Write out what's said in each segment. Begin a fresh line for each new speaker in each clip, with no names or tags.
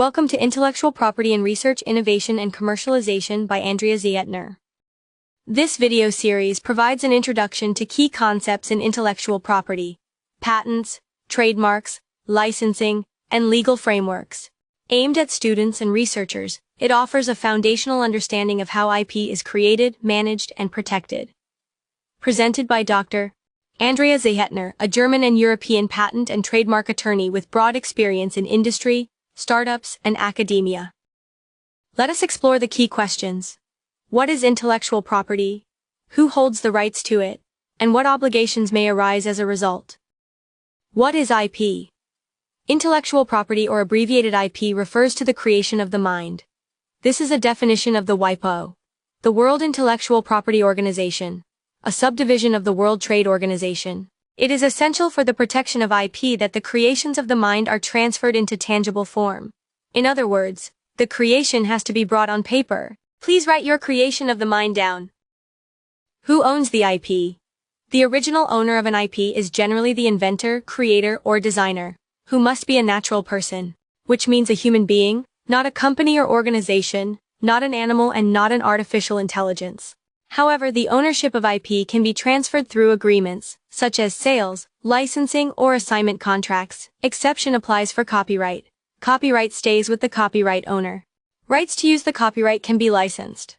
Welcome to Intellectual Property and Research Innovation and Commercialization by Andrea Zehetner. This video series provides an introduction to key concepts in intellectual property, patents, trademarks, licensing, and legal frameworks. Aimed at students and researchers, it offers a foundational understanding of how IP is created, managed, and protected. Presented by Dr. Andrea Zehetner, a German and European patent and trademark attorney with broad experience in industry, startups, and academia. Let us explore the key questions. What is intellectual property? Who holds the rights to it? And what obligations may arise as a result? What is IP? Intellectual property, or abbreviated IP, refers to the creation of the mind. This is a definition of the WIPO, the World Intellectual Property Organization, a subdivision of the World Trade Organization. It is essential for the protection of IP that the creations of the mind are transferred into tangible form. In other words, the creation has to be brought on paper. Please write your creation of the mind down. Who owns the IP? The original owner of an IP is generally the inventor, creator, or designer, who must be a natural person, which means a human being, not a company or organization, not an animal, and not an artificial intelligence. However, the ownership of IP can be transferred through agreements, such as sales, licensing, or assignment contracts. Exception applies for copyright. Copyright stays with the copyright owner. Rights to use the copyright can be licensed.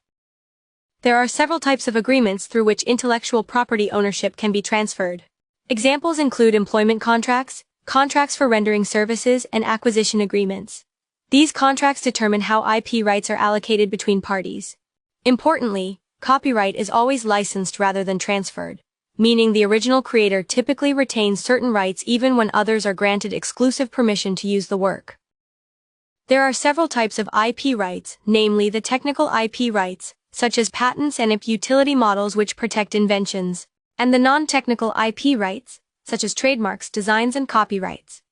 There are several types of agreements through which intellectual property ownership can be transferred. Examples include employment contracts, contracts for rendering services, and acquisition agreements. These contracts determine how IP rights are allocated between parties. Importantly, copyright is always licensed rather than transferred, meaning the original creator typically retains certain rights even when others are granted exclusive permission to use the work. There are several types of IP rights, namely the technical IP rights, such as patents and utility models which protect inventions, and the non-technical IP rights, such as trademarks, designs, and copyrights.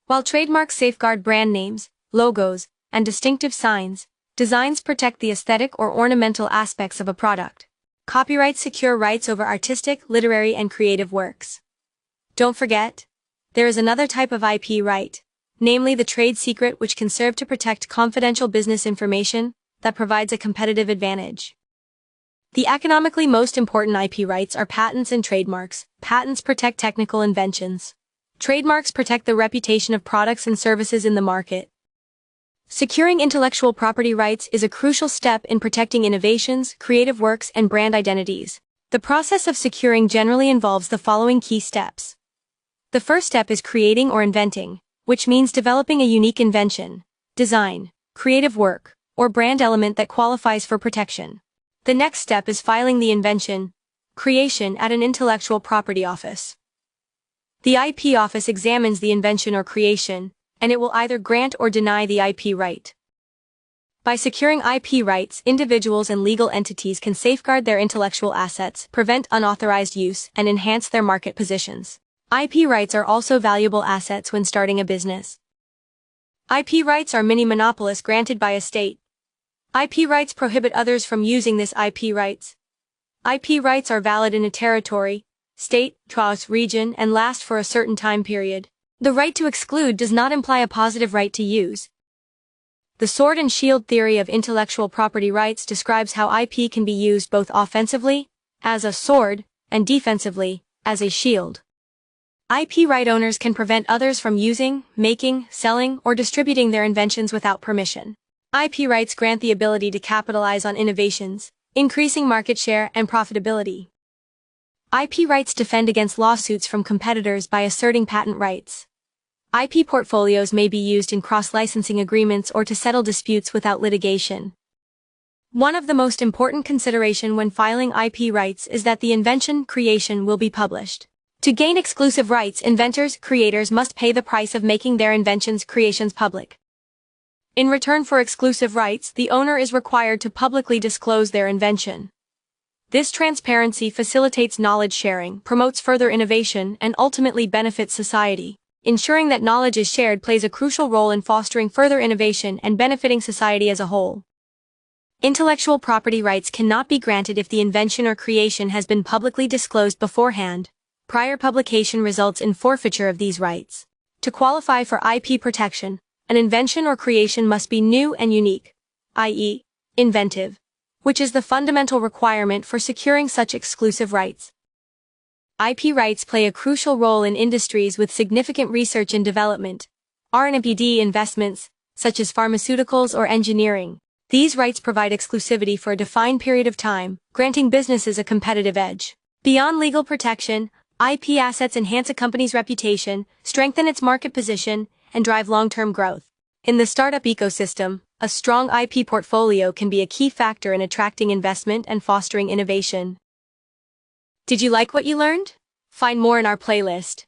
While trademarks safeguard brand names, logos, and distinctive signs, designs protect the aesthetic or ornamental aspects of a product. Copyrights secure rights over artistic, literary, and creative works. Don't forget, there is another type of IP right, namely the trade secret, which can serve to protect confidential business information that provides a competitive advantage. The economically most important IP rights are patents and trademarks. Patents protect technical inventions. Trademarks protect the reputation of products and services in the market. Securing intellectual property rights is a crucial step in protecting innovations, creative works, and brand identities. The process of securing generally involves the following key steps. The first step is creating or inventing, which means developing a unique invention, design, creative work, or brand element that qualifies for protection. The next step is filing the invention, creation at an intellectual property office. The IP office examines the invention or creation, and it will either grant or deny the IP right. By securing IP rights, individuals and legal entities can safeguard their intellectual assets, prevent unauthorized use, and enhance their market positions. IP rights are also valuable assets when starting a business. IP rights are mini-monopolies granted by a state. IP rights prohibit others from using this IP rights. IP rights are valid in a territory, state, class, region, and last for a certain time period. The right to exclude does not imply a positive right to use. The sword and shield theory of intellectual property rights describes how IP can be used both offensively, as a sword, and defensively, as a shield. IP right owners can prevent others from using, making, selling, or distributing their inventions without permission. IP rights grant the ability to capitalize on innovations, increasing market share and profitability. IP rights defend against lawsuits from competitors by asserting patent rights. IP portfolios may be used in cross-licensing agreements or to settle disputes without litigation. One of the most important considerations when filing IP rights is that the invention, creation will be published. To gain exclusive rights, inventors, creators must pay the price of making their inventions, creations public. In return for exclusive rights, the owner is required to publicly disclose their invention. This transparency facilitates knowledge sharing, promotes further innovation, and ultimately benefits society. Ensuring that knowledge is shared plays a crucial role in fostering further innovation and benefiting society as a whole. Intellectual property rights cannot be granted if the invention or creation has been publicly disclosed beforehand. Prior publication results in forfeiture of these rights. To qualify for IP protection, An invention or creation must be new and unique, i.e., inventive, which is the fundamental requirement for securing such exclusive rights. IP rights play a crucial role in industries with significant research and development, R&D investments, such as pharmaceuticals or engineering. These rights provide exclusivity for a defined period of time, granting businesses a competitive edge. Beyond legal protection, IP assets enhance a company's reputation, strengthen its market position, and drive long-term growth. In the startup ecosystem, a strong IP portfolio can be a key factor in attracting investment and fostering innovation. Did you like what you learned? Find more in our playlist.